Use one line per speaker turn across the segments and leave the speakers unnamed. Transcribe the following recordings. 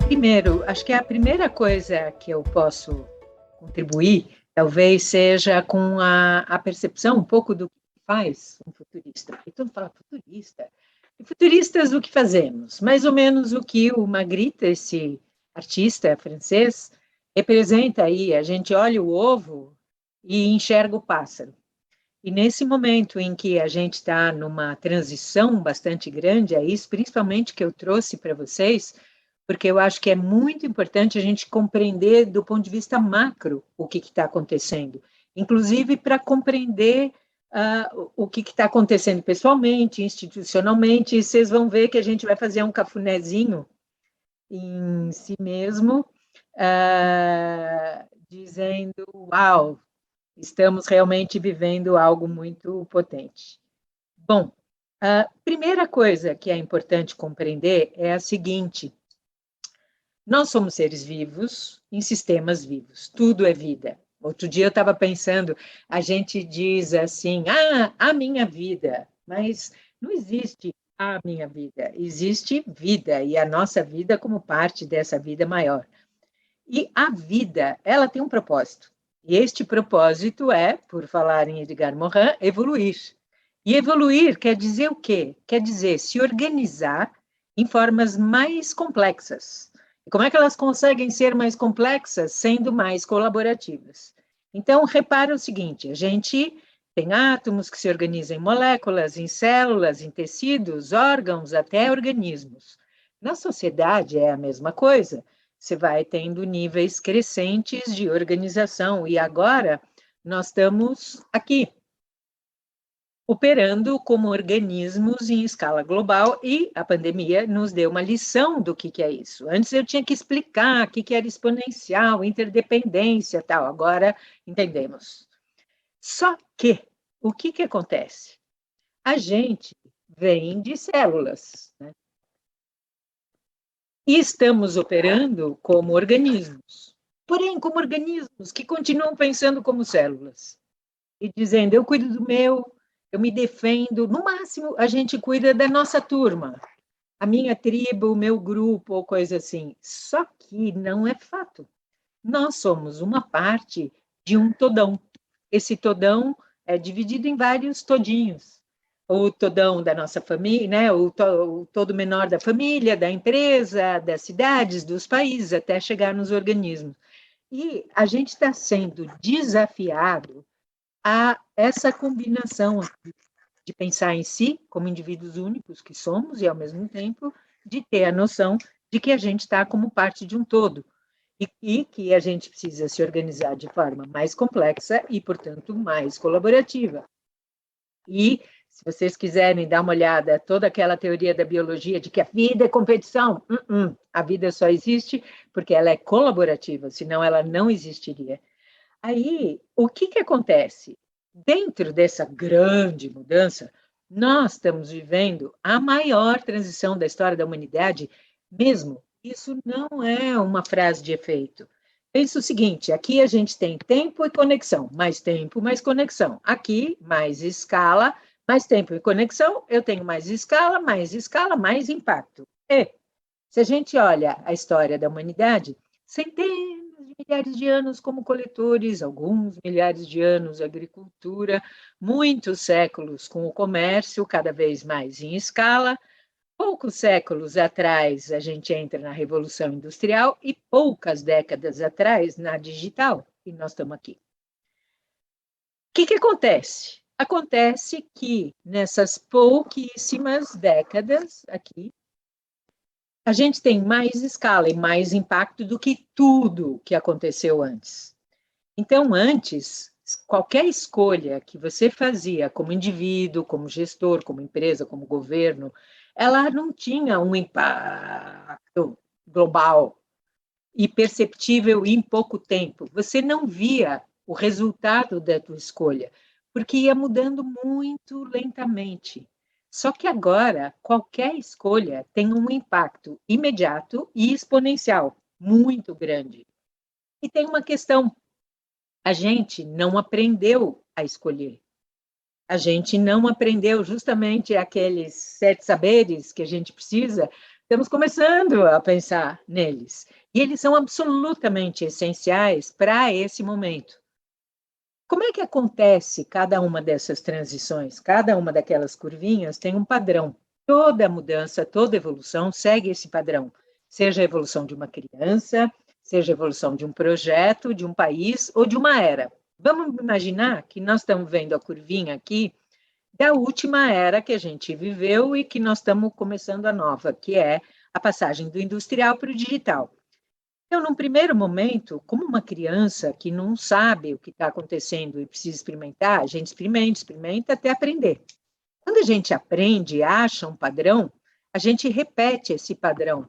Primeiro, acho que a primeira coisa que eu posso contribuir, talvez seja com a percepção um pouco do que faz um futurista. E todo mundo fala futurista. E futuristas, o que fazemos? Mais ou menos o que o Magritte, esse artista francês, representa aí. A gente olha o ovo e enxerga o pássaro. E nesse momento em que a gente está numa transição bastante grande, é isso principalmente que eu trouxe para vocês, porque eu acho que é muito importante a gente compreender do ponto de vista macro o que está acontecendo, inclusive para compreender o que está acontecendo pessoalmente, institucionalmente, e vocês vão ver que a gente vai fazer um cafunézinho em si mesmo, dizendo, uau, estamos realmente vivendo algo muito potente. Bom, a primeira coisa que é importante compreender é a seguinte: nós somos seres vivos em sistemas vivos, tudo é vida. Outro dia eu estava pensando, a gente diz assim, a minha vida, mas não existe a minha vida, existe vida, e a nossa vida como parte dessa vida maior. E a vida, ela tem um propósito. E este propósito é, por falar em Edgar Morin, evoluir. E evoluir quer dizer o quê? Quer dizer se organizar em formas mais complexas. E como é que elas conseguem ser mais complexas? Sendo mais colaborativas. Então, repara o seguinte, a gente tem átomos que se organizam em moléculas, em células, em tecidos, órgãos, até organismos. Na sociedade é a mesma coisa. Você vai tendo níveis crescentes de organização. E agora nós estamos aqui, operando como organismos em escala global, e a pandemia nos deu uma lição do que é isso. Antes eu tinha que explicar o que era exponencial, interdependência, tal. Agora entendemos. Só que o que acontece? A gente vem de células, né? E estamos operando como organismos. Porém, como organismos que continuam pensando como células e dizendo, eu cuido do meu, eu me defendo, no máximo a gente cuida da nossa turma, a minha tribo, o meu grupo, ou coisa assim. Só que não é fato. Nós somos uma parte de um todão. Esse todão é dividido em vários todinhos. O todão da nossa família, né? O todo menor da família, da empresa, das cidades, dos países, até chegar nos organismos. E a gente está sendo desafiado a essa combinação de pensar em si, como indivíduos únicos que somos, e, ao mesmo tempo, de ter a noção de que a gente está como parte de um todo, e que a gente precisa se organizar de forma mais complexa e, portanto, mais colaborativa. E, se vocês quiserem dar uma olhada, toda aquela teoria da biologia de que a vida é competição, a vida só existe porque ela é colaborativa, senão ela não existiria. Aí, o que acontece? Dentro dessa grande mudança, nós estamos vivendo a maior transição da história da humanidade mesmo. Isso não é uma frase de efeito. Pensa o seguinte, aqui a gente tem tempo e conexão, mais tempo, mais conexão. Aqui, mais escala, mais tempo e conexão, eu tenho mais escala, mais impacto. E, se a gente olha a história da humanidade, centenas de milhares de anos como coletores, alguns milhares de anos agricultura, muitos séculos com o comércio, cada vez mais em escala. Poucos séculos atrás a gente entra na Revolução Industrial e poucas décadas atrás na digital, e nós estamos aqui. O que acontece? Acontece que nessas pouquíssimas décadas aqui, a gente tem mais escala e mais impacto do que tudo que aconteceu antes. Então, antes, qualquer escolha que você fazia como indivíduo, como gestor, como empresa, como governo, ela não tinha um impacto global e perceptível em pouco tempo. Você não via o resultado da tua escolha, porque ia mudando muito lentamente. Só que agora, qualquer escolha tem um impacto imediato e exponencial, muito grande. E tem uma questão: a gente não aprendeu a escolher. A gente não aprendeu justamente aqueles 7 saberes que a gente precisa Estamos começando a pensar neles. E eles são absolutamente essenciais para esse momento. Como é que acontece cada uma dessas transições? Cada uma daquelas curvinhas tem um padrão. Toda mudança, toda evolução segue esse padrão. Seja a evolução de uma criança, seja a evolução de um projeto, de um país ou de uma era. Vamos imaginar que nós estamos vendo a curvinha aqui da última era que a gente viveu e que nós estamos começando a nova, que é a passagem do industrial para o digital. Então, num primeiro momento, como uma criança que não sabe o que está acontecendo e precisa experimentar, a gente experimenta até aprender. Quando a gente aprende, acha um padrão, a gente repete esse padrão.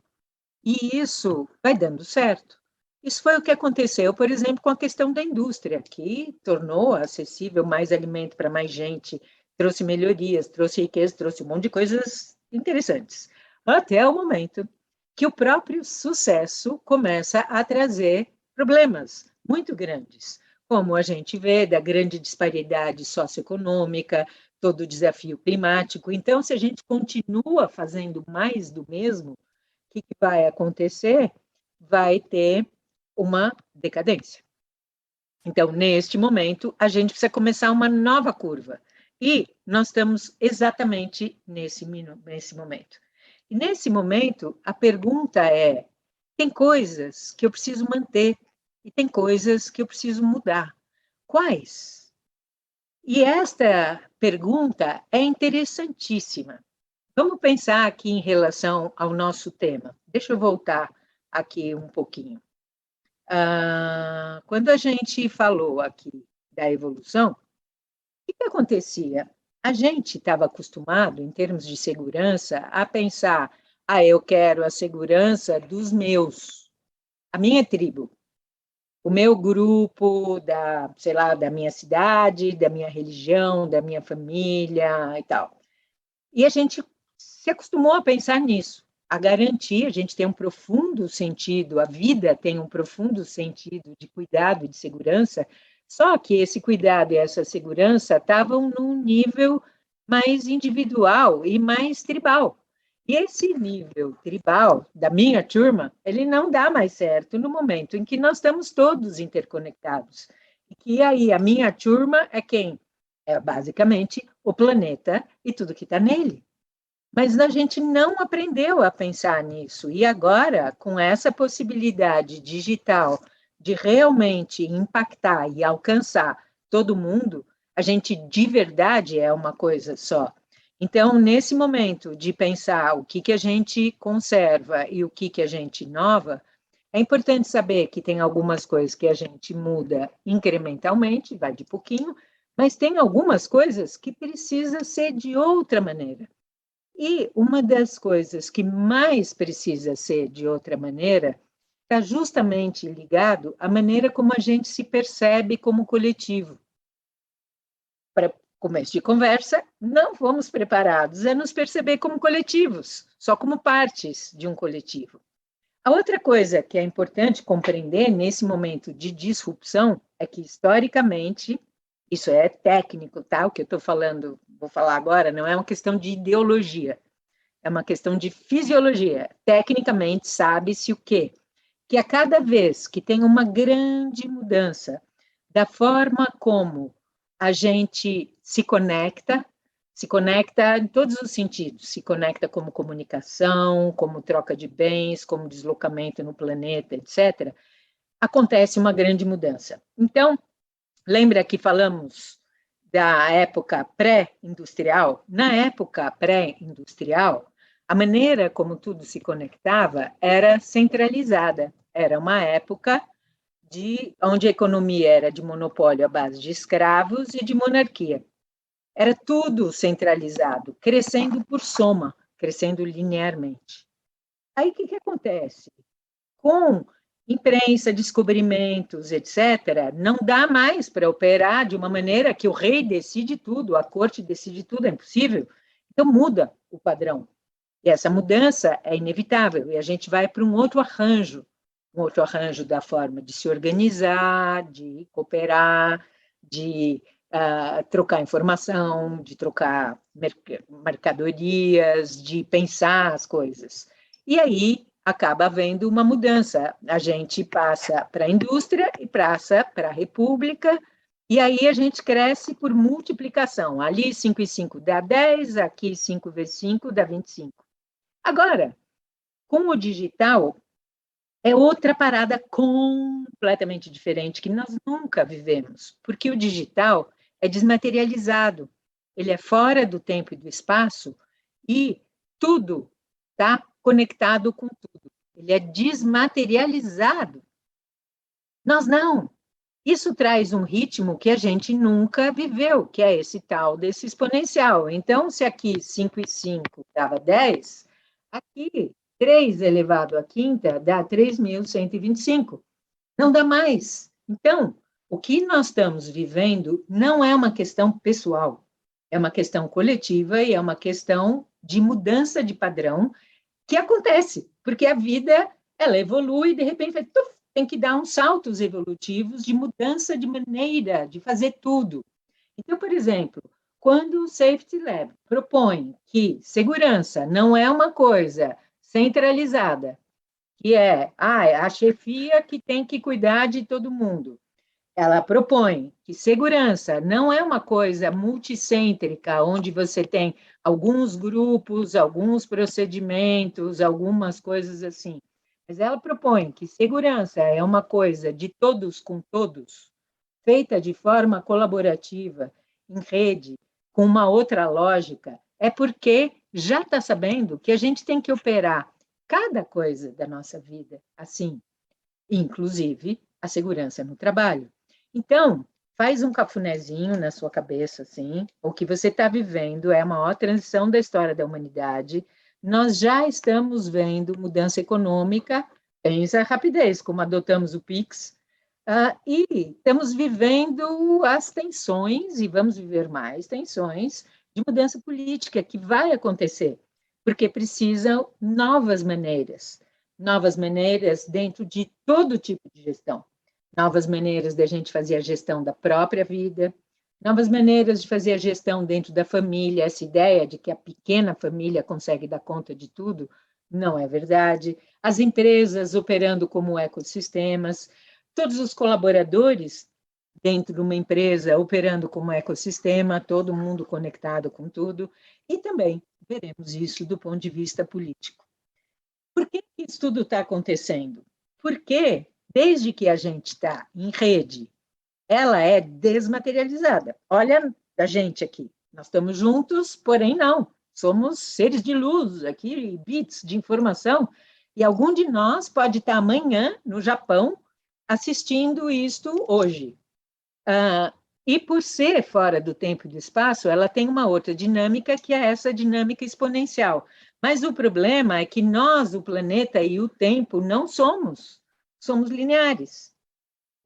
E isso vai dando certo. Isso foi o que aconteceu, por exemplo, com a questão da indústria, que tornou acessível mais alimento para mais gente, trouxe melhorias, trouxe riqueza, trouxe um monte de coisas interessantes. Até o momento que o próprio sucesso começa a trazer problemas muito grandes, como a gente vê da grande disparidade socioeconômica, todo o desafio climático. Então, se a gente continua fazendo mais do mesmo, o que vai acontecer? Vai ter uma decadência. Então, neste momento, a gente precisa começar uma nova curva. E nós estamos exatamente nesse momento. E nesse momento, a pergunta é: tem coisas que eu preciso manter e tem coisas que eu preciso mudar. Quais? E esta pergunta é interessantíssima. Vamos pensar aqui em relação ao nosso tema. Deixa eu voltar aqui um pouquinho. Quando a gente falou aqui da evolução, o que acontecia? A gente estava acostumado, em termos de segurança, a pensar: eu quero a segurança dos meus, a minha tribo, o meu grupo, sei lá, da minha cidade, da minha religião, da minha família e tal. E a gente se acostumou a pensar nisso. A garantia, a gente tem um profundo sentido, a vida tem um profundo sentido de cuidado e de segurança, só que esse cuidado e essa segurança estavam num nível mais individual e mais tribal. E esse nível tribal da minha turma, ele não dá mais certo no momento em que nós estamos todos interconectados. E que aí a minha turma é quem? É basicamente o planeta e tudo que está nele. Mas a gente não aprendeu a pensar nisso. E agora, com essa possibilidade digital de realmente impactar e alcançar todo mundo, a gente de verdade é uma coisa só. Então, nesse momento de pensar o que a gente conserva e o que a gente inova, é importante saber que tem algumas coisas que a gente muda incrementalmente, vai de pouquinho, mas tem algumas coisas que precisa ser de outra maneira. E uma das coisas que mais precisa ser de outra maneira está justamente ligado à maneira como a gente se percebe como coletivo. Para começo de conversa, não fomos preparados a nos perceber como coletivos, só como partes de um coletivo. A outra coisa que é importante compreender nesse momento de disrupção é que, historicamente, isso é técnico, tá? O que eu estou falando, vou falar agora, não é uma questão de ideologia. É uma questão de fisiologia. Tecnicamente, sabe-se o quê? Que a cada vez que tem uma grande mudança da forma como a gente se conecta em todos os sentidos, se conecta como comunicação, como troca de bens, como deslocamento no planeta, etc., acontece uma grande mudança. Então, lembra que falamos da época pré-industrial? Na época pré-industrial, a maneira como tudo se conectava era centralizada. Era uma época onde a economia era de monopólio à base de escravos e de monarquia. Era tudo centralizado, crescendo por soma, crescendo linearmente. Aí o que acontece? Com imprensa, descobrimentos, etc., não dá mais para operar de uma maneira que o rei decide tudo, a corte decide tudo, é impossível. Então muda o padrão. E essa mudança é inevitável, e a gente vai para um outro arranjo da forma de se organizar, de cooperar, de trocar informação, de trocar mercadorias, de pensar as coisas. E aí acaba havendo uma mudança. A gente passa para a indústria e passa para a república, e aí a gente cresce por multiplicação. Ali 5 e 5 dá 10, aqui 5 vezes 5 dá 25. Agora, com o digital, é outra parada completamente diferente que nós nunca vivemos, porque o digital é desmaterializado, ele é fora do tempo e do espaço e tudo está conectado com tudo. Ele é desmaterializado. Nós não. Isso traz um ritmo que a gente nunca viveu, que é esse tal desse exponencial. Então, se aqui 5 e 5 dava 10, aqui 3 elevado à quinta dá 3.125. Não dá mais. Então, o que nós estamos vivendo não é uma questão pessoal, é uma questão coletiva e é uma questão de mudança de padrão que acontece, porque a vida ela evolui e de repente tem que dar uns saltos evolutivos de mudança de maneira de fazer tudo. Então, por exemplo, quando o Safety Lab propõe que segurança não é uma coisa centralizada, que é a chefia que tem que cuidar de todo mundo. Ela propõe que segurança não é uma coisa multicêntrica, onde você tem alguns grupos, alguns procedimentos, algumas coisas assim. Mas ela propõe que segurança é uma coisa de todos com todos, feita de forma colaborativa, em rede, com uma outra lógica, é porque já está sabendo que a gente tem que operar cada coisa da nossa vida assim, inclusive a segurança no trabalho. Então, faz um cafunézinho na sua cabeça, assim, o que você está vivendo é a maior transição da história da humanidade. Nós já estamos vendo mudança econômica, pensa a rapidez, como adotamos o PIX, e estamos vivendo as tensões, e vamos viver mais tensões, de mudança política, que vai acontecer, porque precisam novas maneiras dentro de todo tipo de gestão, novas maneiras da gente fazer a gestão da própria vida, novas maneiras de fazer a gestão dentro da família, essa ideia de que a pequena família consegue dar conta de tudo, não é verdade. As empresas operando como ecossistemas, todos os colaboradores dentro de uma empresa operando como ecossistema, todo mundo conectado com tudo, e também veremos isso do ponto de vista político. Por que isso tudo está acontecendo? Porque, desde que a gente está em rede, ela é desmaterializada. Olha a gente aqui, nós estamos juntos, porém não. Somos seres de luz aqui, bits de informação, e algum de nós pode estar amanhã no Japão assistindo isto hoje. E por ser fora do tempo e do espaço, ela tem uma outra dinâmica, que é essa dinâmica exponencial. Mas o problema é que nós, o planeta e o tempo, não somos lineares.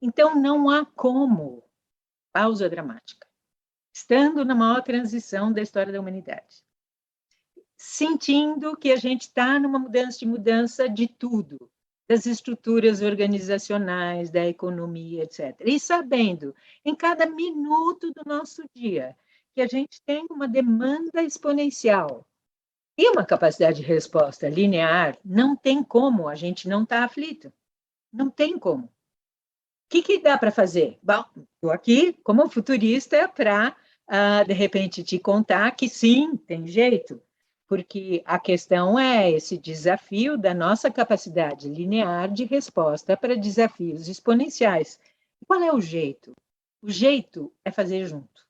Então, não há como, pausa dramática, estando na maior transição da história da humanidade, sentindo que a gente está numa mudança de tudo, das estruturas organizacionais, da economia, etc. E sabendo, em cada minuto do nosso dia, que a gente tem uma demanda exponencial e uma capacidade de resposta linear, não tem como a gente não estar aflito. Não tem como. O que dá para fazer? Bom, estou aqui como futurista para, de repente, te contar que sim, tem jeito, porque a questão é esse desafio da nossa capacidade linear de resposta para desafios exponenciais. Qual é o jeito? O jeito é fazer junto.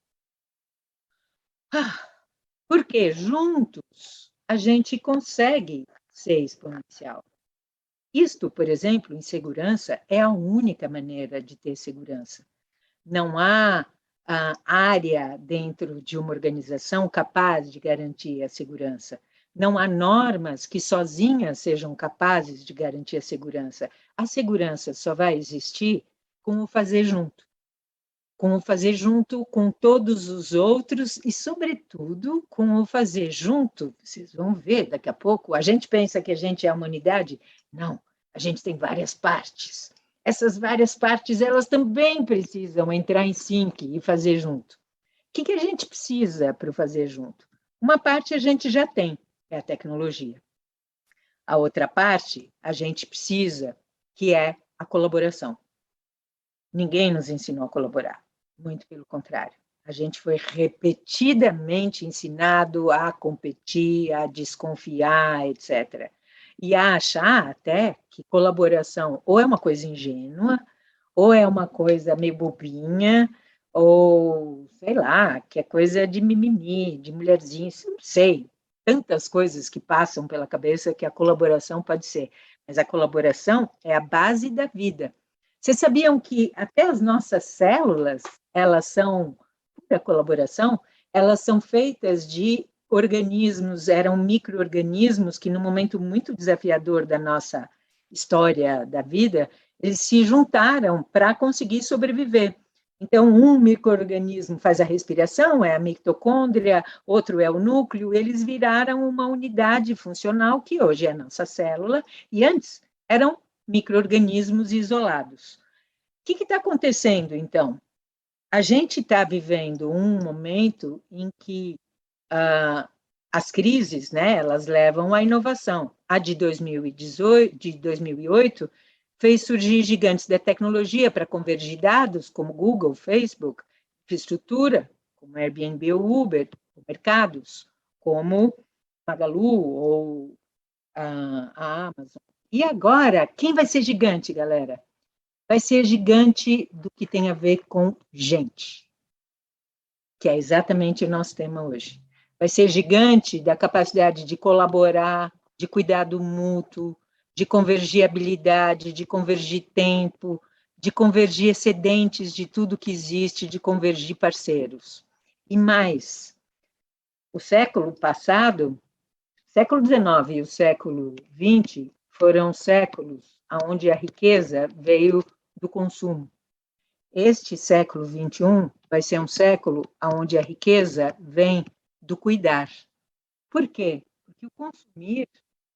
Porque juntos a gente consegue ser exponencial. Isto, por exemplo, em segurança, é a única maneira de ter segurança. Não há área dentro de uma organização capaz de garantir a segurança. Não há normas que sozinhas sejam capazes de garantir a segurança. A segurança só vai existir com o fazer junto. Com o fazer junto com todos os outros e, sobretudo, com o fazer junto, vocês vão ver daqui a pouco, a gente pensa que a gente é a humanidade. Não, a gente tem várias partes. Essas várias partes, elas também precisam entrar em sync e fazer junto. O que a gente precisa para fazer junto? Uma parte a gente já tem, é a tecnologia. a outra parte, a gente precisa, que é a colaboração. Ninguém nos ensinou a colaborar, muito pelo contrário. A gente foi repetidamente ensinado a competir, a desconfiar, etc. E a achar até que colaboração ou é uma coisa ingênua, ou é uma coisa meio bobinha, ou sei lá, que é coisa de mimimi, de mulherzinha, não sei. Tantas coisas que passam pela cabeça que a colaboração pode ser. Mas a colaboração é a base da vida. Vocês sabiam que até as nossas células, elas são pura colaboração? Elas são feitas de organismos, eram micro-organismos que, num momento muito desafiador da nossa história da vida, eles se juntaram para conseguir sobreviver. Então, um micro-organismo faz a respiração, é a mitocôndria, outro é o núcleo, eles viraram uma unidade funcional que hoje é a nossa célula, e antes eram micro-organismos isolados. O que está acontecendo, então? A gente está vivendo um momento em que as crises, né, elas levam à inovação. A de 2018, de 2008 fez surgir gigantes da tecnologia para convergir dados, como Google, Facebook, infraestrutura, como Airbnb ou Uber, mercados, como Magalu ou a Amazon. E agora, quem vai ser gigante, galera? Vai ser gigante do que tem a ver com gente, que é exatamente o nosso tema hoje. Vai ser gigante da capacidade de colaborar, de cuidar do mútuo, de convergir habilidade, de convergir tempo, de convergir excedentes de tudo que existe, de convergir parceiros. E mais, o século passado, século XIX e o século XX foram séculos onde a riqueza veio do consumo. Este século XXI vai ser um século onde a riqueza vem do cuidar. Por quê? Porque o consumir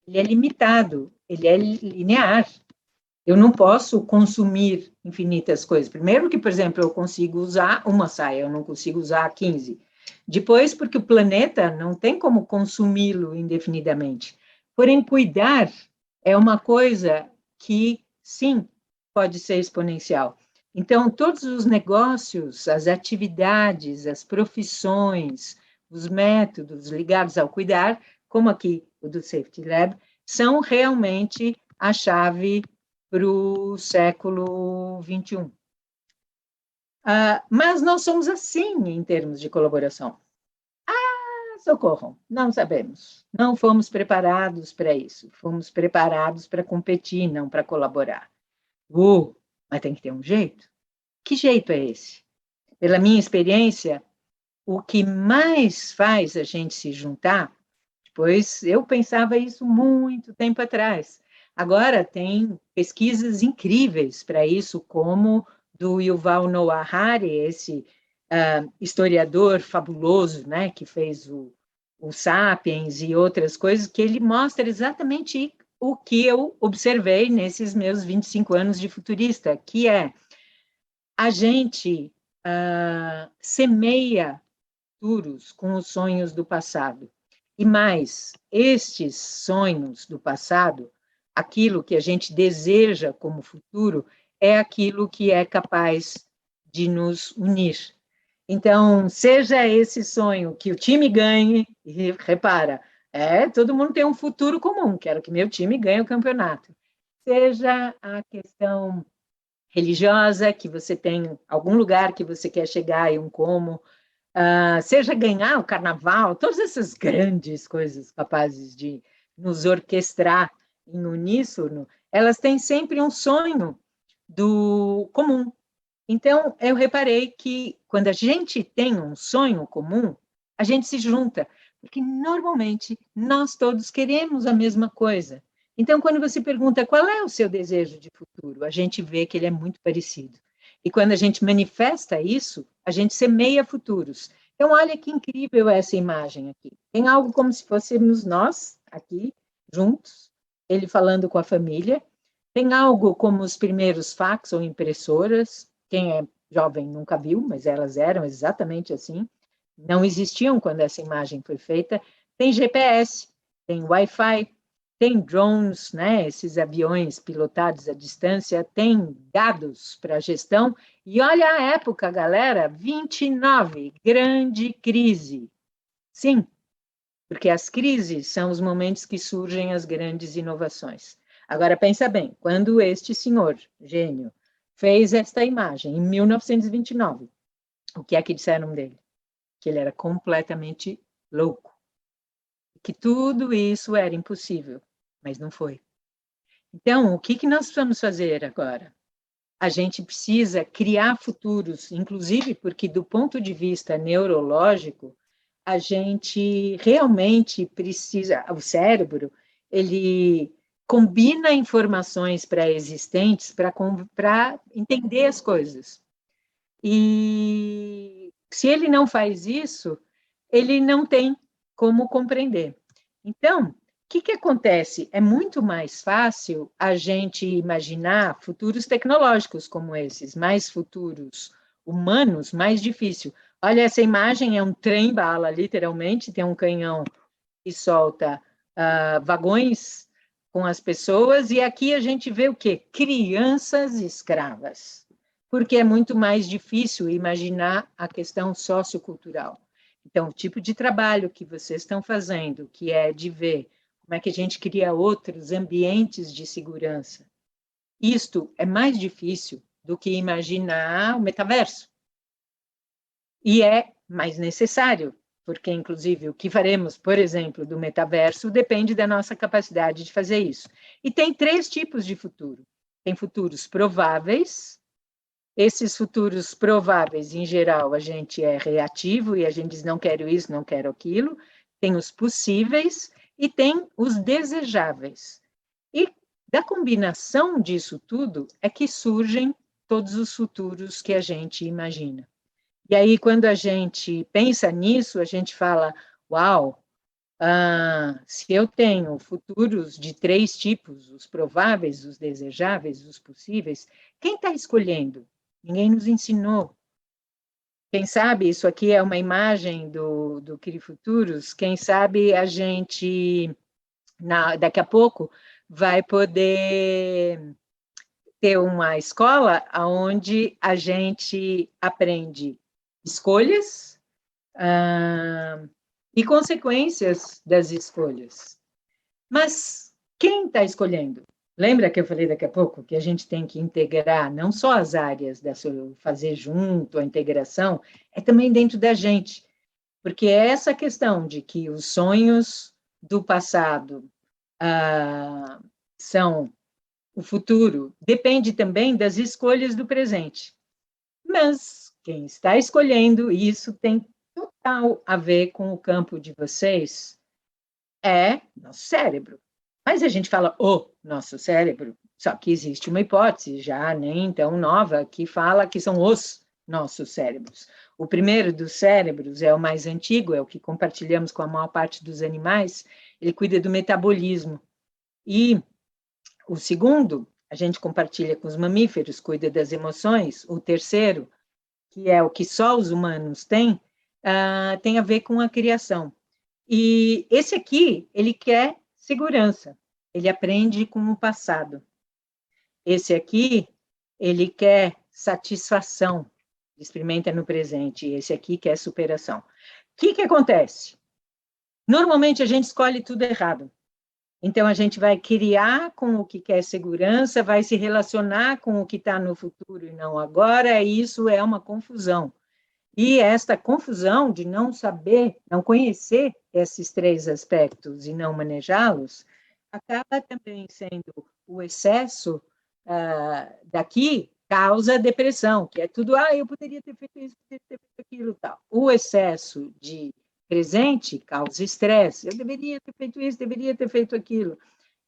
ele é limitado, ele é linear. Eu não posso consumir infinitas coisas. Primeiro que, por exemplo, eu consigo usar uma saia, eu não consigo usar 15. Depois, porque o planeta não tem como consumi-lo indefinidamente. Porém, cuidar é uma coisa que, sim, pode ser exponencial. Então, todos os negócios, as atividades, as profissões, os métodos ligados ao cuidar, como aqui o do Safety Lab, são realmente a chave para o século XXI. Mas nós somos assim em termos de colaboração. Socorro, não sabemos. Não fomos preparados para isso. Fomos preparados para competir, não para colaborar. Mas tem que ter um jeito. Que jeito é esse? Pela minha experiência, o que mais faz a gente se juntar, pois eu pensava isso muito tempo atrás. Agora tem pesquisas incríveis para isso, como do Yuval Noah Harari, esse historiador fabuloso, né, que fez o Sapiens e outras coisas, que ele mostra exatamente o que eu observei nesses meus 25 anos de futurista, que é a gente semeia futuros com os sonhos do passado. E mais, estes sonhos do passado, aquilo que a gente deseja como futuro, é aquilo que é capaz de nos unir. Então, seja esse sonho que o time ganhe, e repara, todo mundo tem um futuro comum, quero que meu time ganhe o campeonato. Seja a questão religiosa, que você tem algum lugar que você quer chegar e um como, seja ganhar o carnaval, todas essas grandes coisas capazes de nos orquestrar em uníssono, elas têm sempre um sonho do comum. Então, eu reparei que quando a gente tem um sonho comum, a gente se junta, porque normalmente nós todos queremos a mesma coisa. Então, quando você pergunta qual é o seu desejo de futuro, a gente vê que ele é muito parecido. E quando a gente manifesta isso, a gente semeia futuros. Então, olha que incrível essa imagem aqui. Tem algo como se fôssemos nós aqui, juntos, ele falando com a família. Tem algo como os primeiros fax ou impressoras. Quem é jovem nunca viu, mas elas eram exatamente assim. Não existiam quando essa imagem foi feita. Tem GPS, tem Wi-Fi, tem drones, né, esses aviões pilotados à distância, tem dados para gestão, e olha a época, galera, 29, grande crise. Sim, porque as crises são os momentos que surgem as grandes inovações. Agora, pensa bem, quando este senhor, gênio, fez esta imagem, em 1929, o que é que disseram dele? Que ele era completamente louco, que tudo isso era impossível, mas não foi. Então, o que nós vamos fazer agora? A gente precisa criar futuros, inclusive porque, do ponto de vista neurológico, a gente realmente precisa, o cérebro, ele combina informações pré-existentes para entender as coisas. E se ele não faz isso, ele não tem como compreender. Então, o que acontece? É muito mais fácil a gente imaginar futuros tecnológicos como esses, mais futuros humanos, mais difícil. Olha, essa imagem é um trem-bala, literalmente, tem um canhão que solta vagões com as pessoas, e aqui a gente vê o quê? Crianças escravas, porque é muito mais difícil imaginar a questão sociocultural. Então, o tipo de trabalho que vocês estão fazendo, que é de ver como é que a gente cria outros ambientes de segurança, isto é mais difícil do que imaginar o metaverso. E é mais necessário, porque, inclusive, o que faremos, por exemplo, do metaverso depende da nossa capacidade de fazer isso. E tem 3 tipos de futuro. Tem futuros prováveis. Esses futuros prováveis, em geral, a gente é reativo e a gente diz não quero isso, não quero aquilo. Tem os possíveis e tem os desejáveis. E da combinação disso tudo é que surgem todos os futuros que a gente imagina. E aí, quando a gente pensa nisso, a gente fala, uau, se eu tenho futuros de 3 tipos, os prováveis, os desejáveis, os possíveis, quem está escolhendo? Ninguém nos ensinou. Quem sabe, isso aqui é uma imagem do Cri Futuros, quem sabe a gente, daqui a pouco, vai poder ter uma escola onde a gente aprende escolhas e consequências das escolhas. Mas quem está escolhendo? Lembra que eu falei daqui a pouco que a gente tem que integrar não só as áreas da fazer junto, a integração, é também dentro da gente. Porque é essa questão de que os sonhos do passado são o futuro, depende também das escolhas do presente. Mas quem está escolhendo, e isso tem total a ver com o campo de vocês, é nosso cérebro. Mas a gente fala o nosso cérebro, só que existe uma hipótese já nem tão nova que fala que são os nossos cérebros. O primeiro dos cérebros é o mais antigo, é o que compartilhamos com a maior parte dos animais, ele cuida do metabolismo. E o segundo, a gente compartilha com os mamíferos, cuida das emoções. O terceiro, que é o que só os humanos têm, tem a ver com a criação. E esse aqui, ele quer segurança, ele aprende com o passado. Esse aqui, ele quer satisfação, experimenta no presente. Esse aqui quer superação. O que acontece? Normalmente a gente escolhe tudo errado. Então, a gente vai criar com o que quer segurança, vai se relacionar com o que está no futuro e não agora, e isso é uma confusão. E esta confusão de não saber, não conhecer esses 3 aspectos e não manejá-los, acaba também sendo o excesso daqui, causa depressão, que é tudo, eu poderia ter feito isso, poderia ter feito aquilo, tal. O excesso de presente causa estresse, eu deveria ter feito isso, deveria ter feito aquilo.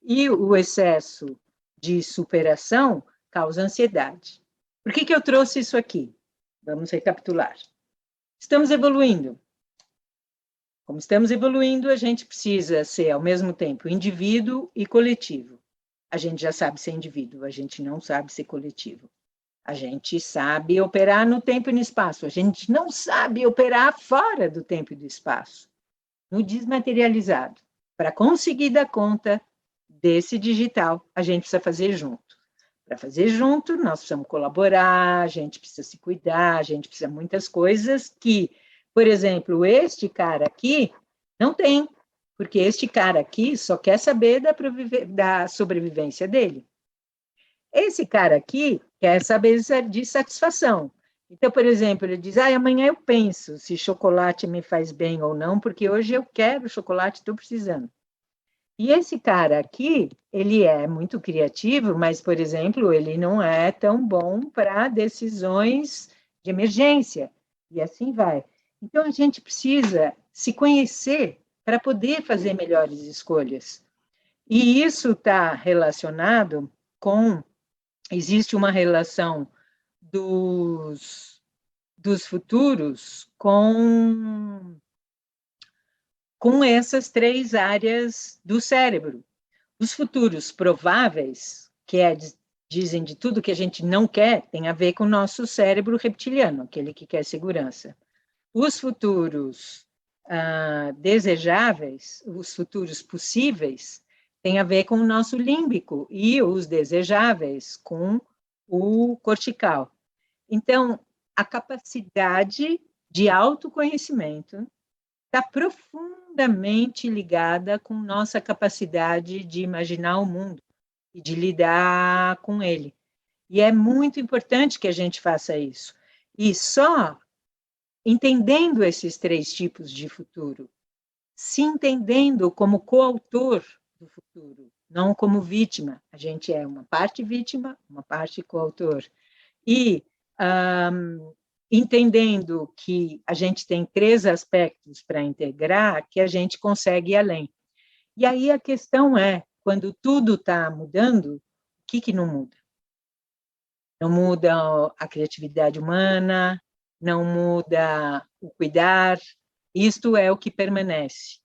E o excesso de superação causa ansiedade. Por que eu trouxe isso aqui? Vamos recapitular. Estamos evoluindo. Como estamos evoluindo, a gente precisa ser, ao mesmo tempo, indivíduo e coletivo. A gente já sabe ser indivíduo, a gente não sabe ser coletivo. A gente sabe operar no tempo e no espaço, a gente não sabe operar fora do tempo e do espaço, no desmaterializado, para conseguir dar conta desse digital, a gente precisa fazer junto. Para fazer junto, nós precisamos colaborar, a gente precisa se cuidar, a gente precisa muitas coisas que, por exemplo, este cara aqui não tem, porque este cara aqui só quer saber da sobrevivência dele. Esse cara aqui quer saber de satisfação. Então, por exemplo, ele diz, amanhã eu penso se chocolate me faz bem ou não, porque hoje eu quero chocolate, estou precisando. E esse cara aqui, ele é muito criativo, mas, por exemplo, ele não é tão bom para decisões de emergência, e assim vai. Então, a gente precisa se conhecer para poder fazer melhores escolhas. E isso está relacionado com... Existe uma relação dos futuros com essas três áreas do cérebro. Os futuros prováveis, dizem de tudo que a gente não quer, tem a ver com o nosso cérebro reptiliano, aquele que quer segurança. Os futuros desejáveis, os futuros possíveis, tem a ver com o nosso límbico, e os desejáveis com o cortical. Então, a capacidade de autoconhecimento está profundamente ligada com nossa capacidade de imaginar o mundo e de lidar com ele. E é muito importante que a gente faça isso. E só entendendo esses três tipos de futuro, se entendendo como coautor do futuro, não como vítima. A gente é uma parte vítima, uma parte coautor. E entendendo que a gente tem três aspectos para integrar, que a gente consegue ir além. E aí a questão é, quando tudo está mudando, o que não muda? Não muda a criatividade humana, não muda o cuidar, isto é o que permanece.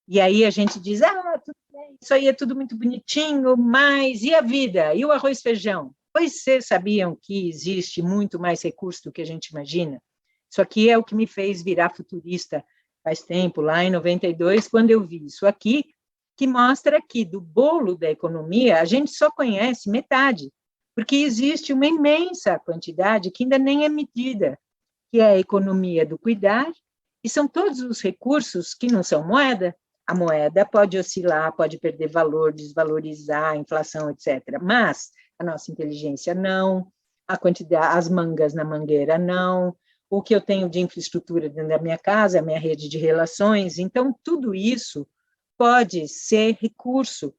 E aí a gente diz, tudo bem, isso aí é tudo muito bonitinho, mas e a vida? E o arroz e feijão? Pois vocês sabiam que existe muito mais recurso do que a gente imagina? Isso aqui é o que me fez virar futurista faz tempo, lá em 92, quando eu vi isso aqui, que mostra que do bolo da economia a gente só conhece metade, porque existe uma imensa quantidade que ainda nem é medida, que é a economia do cuidar, e são todos os recursos que não são moeda. A moeda pode oscilar, pode perder valor, desvalorizar, inflação, etc. Mas a nossa inteligência não, a quantidade, as mangas na mangueira não, o que eu tenho de infraestrutura dentro da minha casa, a minha rede de relações. Então, tudo isso pode ser recurso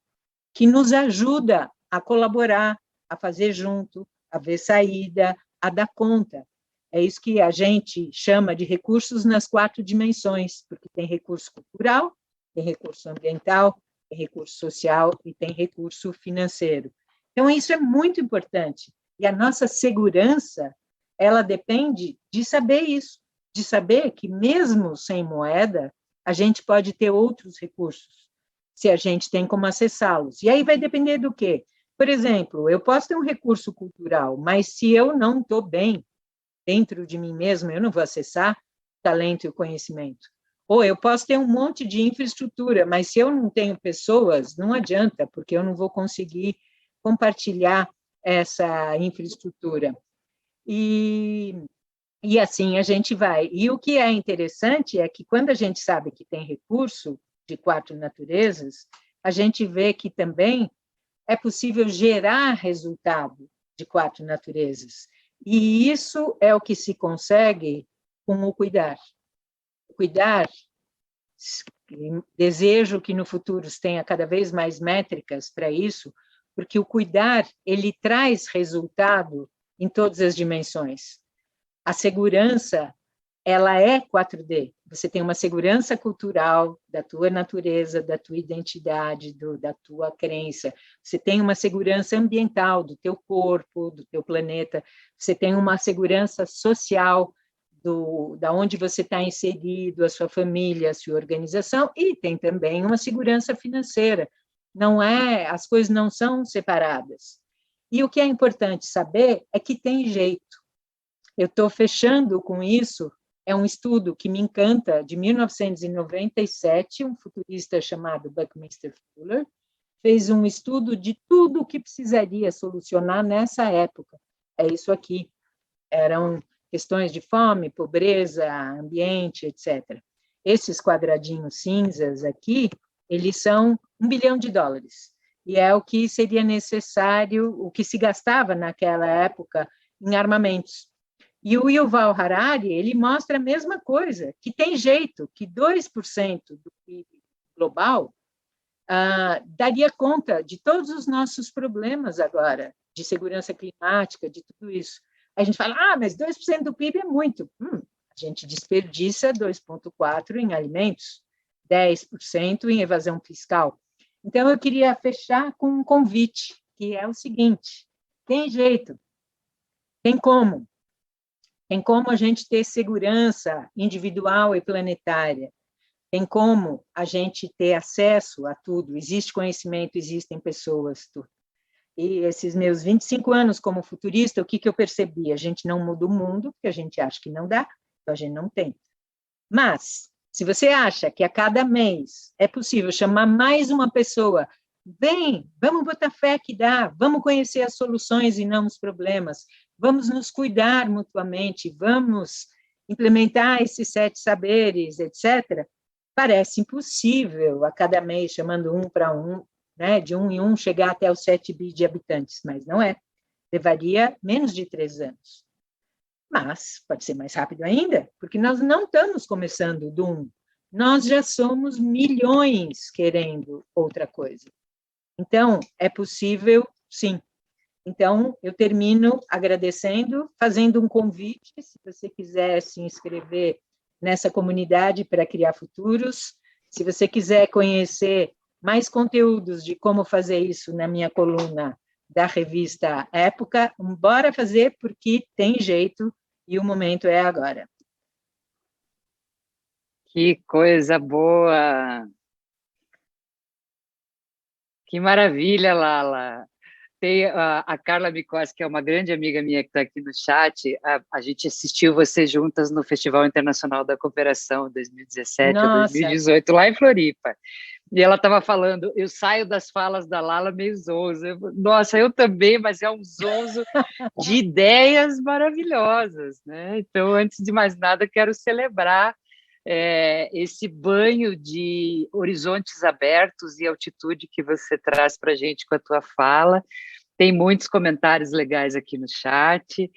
que nos ajuda a colaborar, a fazer junto, a ver saída, a dar conta. É isso que a gente chama de recursos nas 4 dimensões, porque tem recurso cultural, tem recurso ambiental, tem recurso social e tem recurso financeiro. Então, isso é muito importante. E a nossa segurança, ela depende de saber isso, de saber que mesmo sem moeda, a gente pode ter outros recursos, se a gente tem como acessá-los. E aí vai depender do quê? Por exemplo, eu posso ter um recurso cultural, mas se eu não estou bem dentro de mim mesmo, eu não vou acessar o talento e o conhecimento. Ou eu posso ter um monte de infraestrutura, mas se eu não tenho pessoas, não adianta, porque eu não vou conseguir compartilhar essa infraestrutura. E assim a gente vai. E o que é interessante é que quando a gente sabe que tem recurso de 4 naturezas, a gente vê que também é possível gerar resultado de 4 naturezas. E isso é o que se consegue com o cuidar. O cuidar, desejo que no futuro tenha cada vez mais métricas para isso, porque o cuidar, ele traz resultado em todas as dimensões. A segurança, ela é 4D. Você tem uma segurança cultural da tua natureza, da tua identidade, da tua crença. Você tem uma segurança ambiental do teu corpo, do teu planeta. Você tem uma segurança social da onde você está inserido, a sua família, a sua organização, e tem também uma segurança financeira. As coisas não são separadas. E o que é importante saber é que tem jeito. Eu estou fechando com isso, é um estudo que me encanta, de 1997, um futurista chamado Buckminster Fuller, fez um estudo de tudo o que precisaria solucionar nessa época. É isso aqui. Eram questões de fome, pobreza, ambiente, etc. Esses quadradinhos cinzas aqui, eles são $1 bilhão, e é o que seria necessário, o que se gastava naquela época em armamentos. E o Yuval Harari, ele mostra a mesma coisa, que tem jeito, que 2% do PIB global daria conta de todos os nossos problemas agora, de segurança climática, de tudo isso. A gente fala, mas 2% do PIB é muito. A gente desperdiça 2,4% em alimentos, 10% em evasão fiscal. Então, eu queria fechar com um convite, que é o seguinte, tem jeito, tem como. Tem como a gente ter segurança individual e planetária. Tem como a gente ter acesso a tudo. Existe conhecimento, existem pessoas. Tudo. E esses meus 25 anos como futurista, o que eu percebi? A gente não muda o mundo, porque a gente acha que não dá, então a gente não tem. Mas, se você acha que a cada mês é possível chamar mais uma pessoa, vem, vamos botar fé que dá, vamos conhecer as soluções e não os problemas, vamos nos cuidar mutuamente, vamos implementar esses 7 saberes, etc., parece impossível a cada mês, chamando um para um, né, de um em um, chegar até os 7 bi de habitantes, mas não é. Levaria menos de 3 anos. Mas pode ser mais rápido ainda, porque nós não estamos começando do 1. Nós já somos milhões querendo outra coisa. Então, é possível, sim. Então, eu termino agradecendo, fazendo um convite, se você quiser se inscrever nessa comunidade para criar futuros, se você quiser conhecer mais conteúdos de como fazer isso na minha coluna da revista Época, bora fazer, porque tem jeito e o momento é agora.
Que coisa boa! Que maravilha, Lala! Tem a Carla Micos, que é uma grande amiga minha que está aqui no chat, a gente assistiu vocês juntas no Festival Internacional da Cooperação 2017 ou 2018, lá em Floripa. E ela estava falando, eu saio das falas da Lala meio zonzo. Nossa, eu também, mas é um zonzo de ideias maravilhosas, né? Então, antes de mais nada, quero celebrar esse banho de horizontes abertos e altitude que você traz para a gente com a tua fala. Tem muitos comentários legais aqui no chat.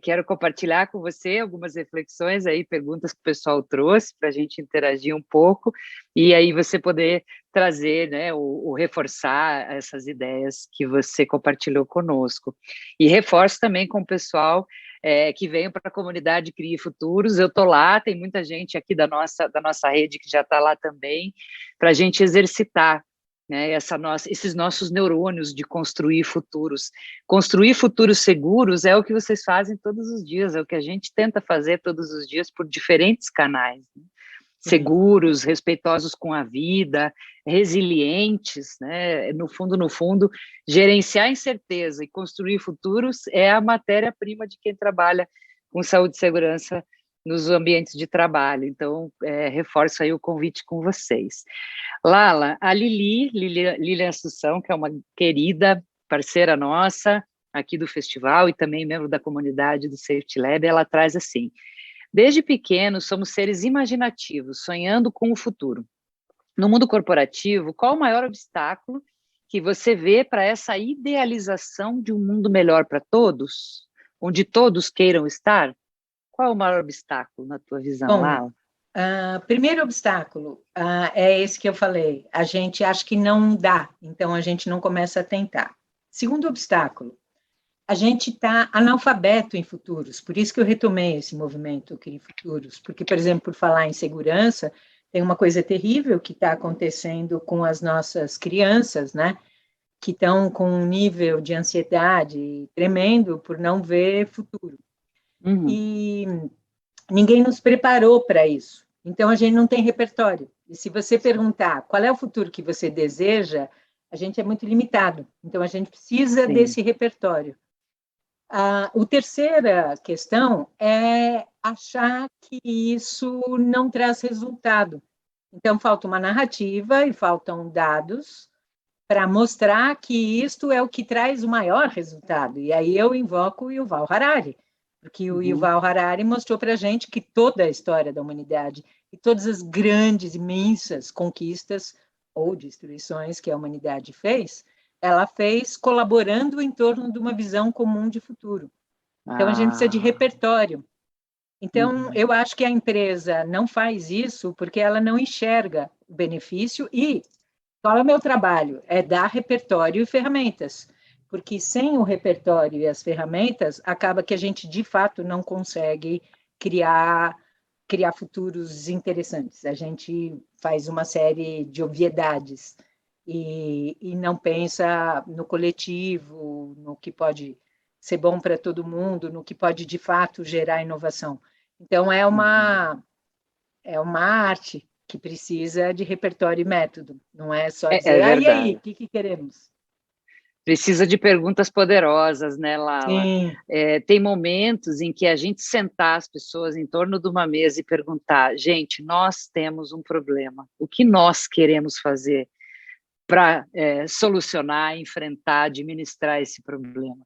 Quero compartilhar com você algumas reflexões aí, perguntas que o pessoal trouxe para a gente interagir um pouco e aí você poder trazer, né, ou reforçar essas ideias que você compartilhou conosco. E reforço também com o pessoal que venham para a comunidade Crie Futuros. Eu estou lá, tem muita gente aqui da nossa rede que já está lá também, para a gente exercitar, né, esses nossos neurônios de construir futuros. Construir futuros seguros é o que vocês fazem todos os dias, é o que a gente tenta fazer todos os dias por diferentes canais, né? Seguros, respeitosos com a vida, resilientes, né? No fundo, gerenciar incerteza e construir futuros é a matéria-prima de quem trabalha com saúde e segurança nos ambientes de trabalho. Então, reforço aí o convite com vocês. Lala, a Lili Assunção, que é uma querida parceira nossa aqui do festival e também membro da comunidade do Safety Lab, ela traz assim: desde pequenos somos seres imaginativos, sonhando com o futuro. No mundo corporativo, qual o maior obstáculo que você vê para essa idealização de um mundo melhor para todos, onde todos queiram estar? Qual é o maior obstáculo na tua visão, Lala?
Primeiro obstáculo é esse que eu falei. A gente acha que não dá, então a gente não começa a tentar. Segundo obstáculo, a gente está analfabeto em futuros, por isso que eu retomei esse movimento Crie Futuros, porque, por exemplo, por falar em segurança, tem uma coisa terrível que está acontecendo com as nossas crianças, né? Que estão com um nível de ansiedade tremendo por não ver futuro. E ninguém nos preparou para isso. Então, a gente não tem repertório. E se você perguntar qual é o futuro que você deseja, a gente é muito limitado. Então, a gente precisa desse repertório. A terceira questão é achar que isso não traz resultado. Então, falta uma narrativa e faltam dados para mostrar que isto é o que traz o maior resultado. E aí eu invoco o Yuval Harari, porque o Yuval Harari mostrou para a gente que toda a história da humanidade e todas as grandes, imensas conquistas ou destruições que a humanidade fez, ela fez colaborando em torno de uma visão comum de futuro. Então, a gente precisa de repertório. Então, eu acho que a empresa não faz isso porque ela não enxerga o benefício e qual é o meu trabalho? É dar repertório e ferramentas, porque sem o repertório e as ferramentas, acaba que a gente, de fato, não consegue criar futuros interessantes. A gente faz uma série de obviedades e não pensa no coletivo, no que pode ser bom para todo mundo, no que pode, de fato, gerar inovação. Então, é uma arte que precisa de repertório e método, não é só dizer,
É
e aí,
verdade.
o que queremos?
Precisa de perguntas poderosas, né, Lala?
Sim,
Tem momentos em que a gente sentar as pessoas em torno de uma mesa e perguntar, gente, nós temos um problema, o que nós queremos fazer para solucionar, enfrentar, administrar esse problema?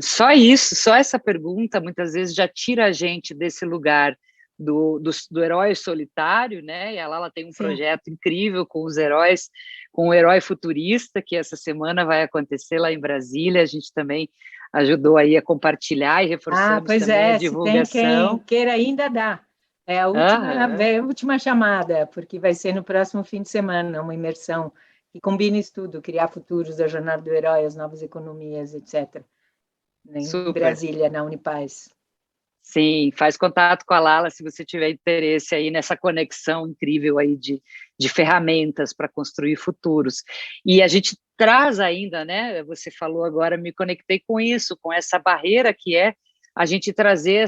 Só isso, só essa pergunta, muitas vezes já tira a gente desse lugar do herói solitário, né? E a Lala tem um
sim.
projeto incrível com os heróis, com o herói futurista, que essa semana vai acontecer lá em Brasília. A gente também ajudou aí a compartilhar e reforçamos
Pois
também a
é, se tem quem
divulgação.
queira ainda dá.
Aham,
É a última chamada, porque vai ser no próximo fim de semana, uma imersão que combina isso tudo, criar futuros da jornada do herói, as novas economias, etc. Em
super.
Brasília, na Unipaz.
Sim, faz contato com a Lala se você tiver interesse aí nessa conexão incrível aí de ferramentas para construir futuros. E a gente traz ainda, né? Você falou agora, me conectei com isso, com essa barreira que é a gente trazer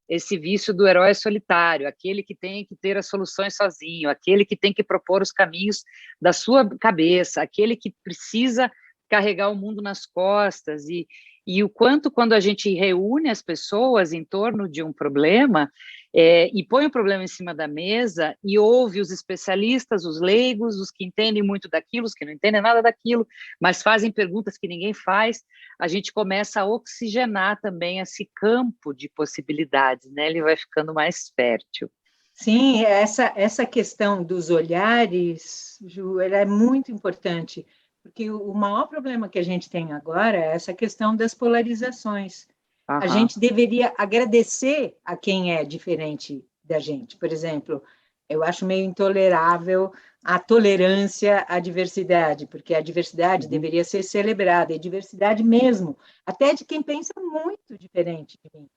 esse vício do herói solitário, aquele que tem que ter as soluções sozinho, aquele que tem que propor os caminhos da sua cabeça, aquele que precisa carregar o mundo nas costas e o quanto, quando a gente reúne as pessoas em torno de um problema e põe o problema em cima da mesa e ouve os especialistas, os leigos, os que entendem muito daquilo, os que não entendem nada daquilo, mas fazem perguntas que ninguém faz, a gente começa a oxigenar também esse campo de possibilidades, né? Ele vai ficando mais fértil.
Sim, essa questão dos olhares, Ju, ela é muito importante, porque o maior problema que a gente tem agora é essa questão das polarizações. A
Aham.
gente deveria agradecer a quem é diferente da gente. Por exemplo, eu acho meio intolerável a tolerância à diversidade, porque a diversidade
Uhum.
deveria ser celebrada, e diversidade mesmo, até de quem pensa muito diferente de mim.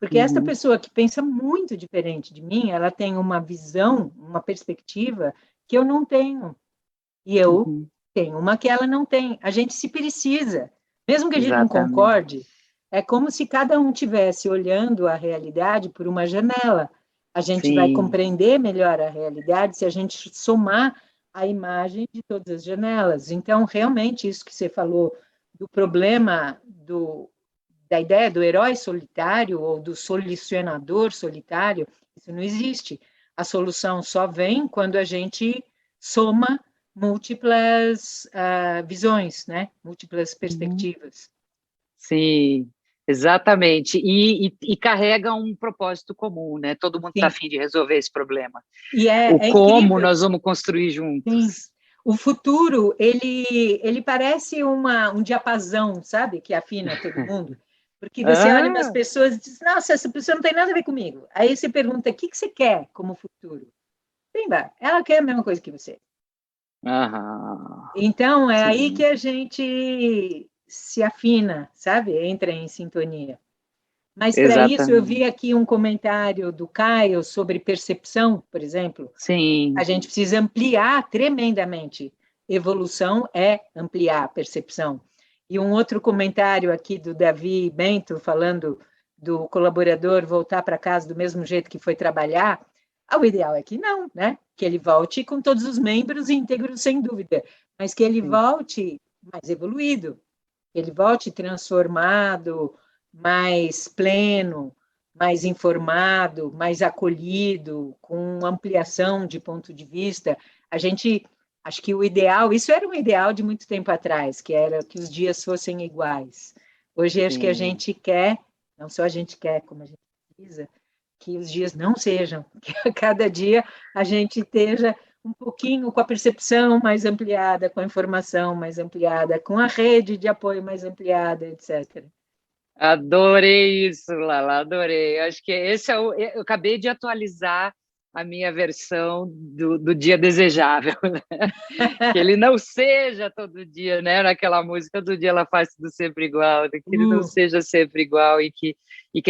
Porque esta
Uhum.
pessoa que pensa muito diferente de mim, ela tem uma visão, uma perspectiva que eu não tenho. E eu
Uhum.
tenho uma que ela não tem. A gente se precisa. Mesmo que a gente não concorde,
Exatamente.
é como se cada um tivesse olhando a realidade por uma janela. A gente vai
Sim.
compreender melhor a realidade se a gente somar a imagem de todas as janelas. Então, realmente, isso que você falou do problema da ideia do herói solitário ou do solucionador solitário, isso não existe. A solução só vem quando a gente soma múltiplas visões, né? Múltiplas
Uhum.
perspectivas.
Sim, exatamente. E carrega um propósito comum, né? Todo mundo está
Sim.
afim de resolver esse problema.
E
O
é
como
incrível.
nós vamos construir
Sim.
juntos.
O futuro, ele parece um diapasão, sabe? Que afina todo mundo. Porque você olha para as
Ah,
pessoas e diz, nossa, essa pessoa não tem nada a ver comigo. Aí você pergunta, o que você quer como futuro? Pimba, ela quer a mesma coisa que você.
aham,
Então, é aí que
sim,
a gente se afina, sabe? Entra em sintonia. Mas para isso, eu vi
exatamente.
aqui um comentário do Caio sobre percepção, por exemplo. A
Sim,
gente precisa ampliar tremendamente. Evolução é ampliar a percepção. E um outro comentário aqui do Davi Bento, falando do colaborador voltar para casa do mesmo jeito que foi trabalhar. O ideal é que não, né? Que ele volte com todos os membros íntegros, sem dúvida, mas que ele
sim.
volte mais evoluído, que ele volte transformado, mais pleno, mais informado, mais acolhido, com ampliação de ponto de vista. A gente Acho que o ideal, isso era um ideal de muito tempo atrás, que era que os dias fossem iguais. Hoje acho que a
Sim.
gente quer, não só a gente quer, como a gente precisa, que os dias não sejam, que a cada dia a gente esteja um pouquinho com a percepção mais ampliada, com a informação mais ampliada, com a rede de apoio mais ampliada, etc.
Adorei isso, Lala, adorei. Acho que esse é o. Eu acabei de atualizar a minha versão do dia desejável, né? Que ele não seja todo dia, né? Naquela música, todo dia ela faz tudo sempre igual, que ele não seja sempre igual e que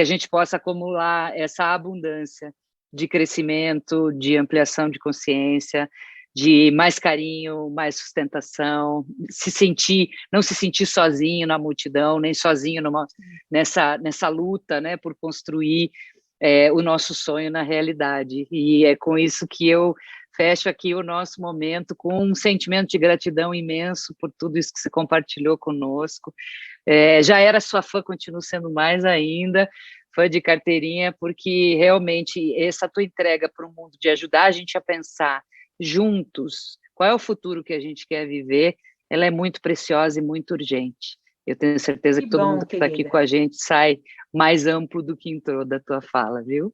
a gente possa acumular essa abundância de crescimento, de ampliação de consciência, de mais carinho, mais sustentação, não se sentir sozinho na multidão, nem sozinho nessa luta, né, por construir o nosso sonho na realidade. E é com isso que eu fecho aqui o nosso momento com um sentimento de gratidão imenso por tudo isso que você compartilhou conosco. Já era sua fã, continuo sendo mais ainda, fã de carteirinha, porque realmente essa tua entrega para o mundo de ajudar a gente a pensar juntos qual é o futuro que a gente quer viver, ela é muito preciosa e muito urgente. Eu tenho certeza que todo mundo que está aqui com a gente sai mais amplo do que entrou da tua fala, viu?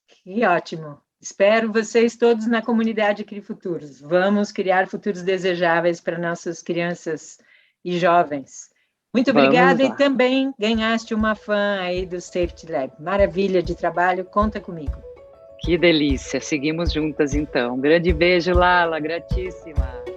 Que ótimo. Espero vocês todos na comunidade Crie Futuros. Vamos criar futuros desejáveis para nossas crianças e jovens. Muito obrigada e também ganhaste uma fã aí do Safety Lab. Maravilha de trabalho, conta comigo.
Que delícia, seguimos juntas então. Um grande beijo, Lala, gratíssima.